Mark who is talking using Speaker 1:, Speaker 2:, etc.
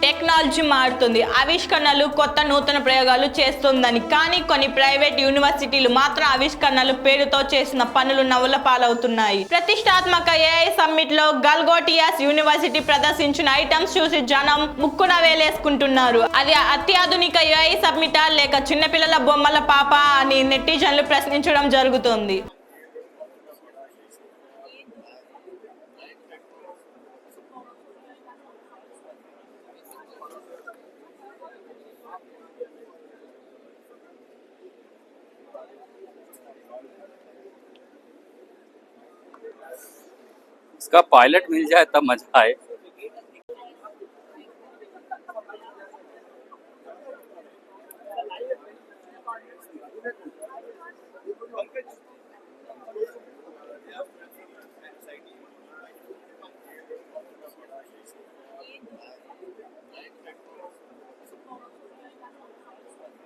Speaker 1: Technology మారుతుంది, ఆవిష్కరణలు కొత్త నూతన ప్రయోగాలు చేస్తుందని. కానీ కొన్ని ప్రైవేట్ యూనివర్సిటీలు మాత్రం ఆవిష్కరణలు పేరుతో చేసిన పనులు నవ్వుల పాలవుతున్నాయి. ప్రతిష్టాత్మక ఏఐ సమ్మిట్ లో గల్గోటియాస్ యూనివర్సిటీ ప్రదర్శించిన ఐటమ్స్ చూసి జనం ముక్కున వేలేసుకుంటున్నారు. అది అత్యాధునిక ఏఐ సమ్మిటా లేక చిన్నపిల్లల బొమ్మల పాప అని నెటిజన్లు ప్రశ్నించడం జరుగుతుంది.
Speaker 2: इसका पायलट मिल जाए तब मजा आए।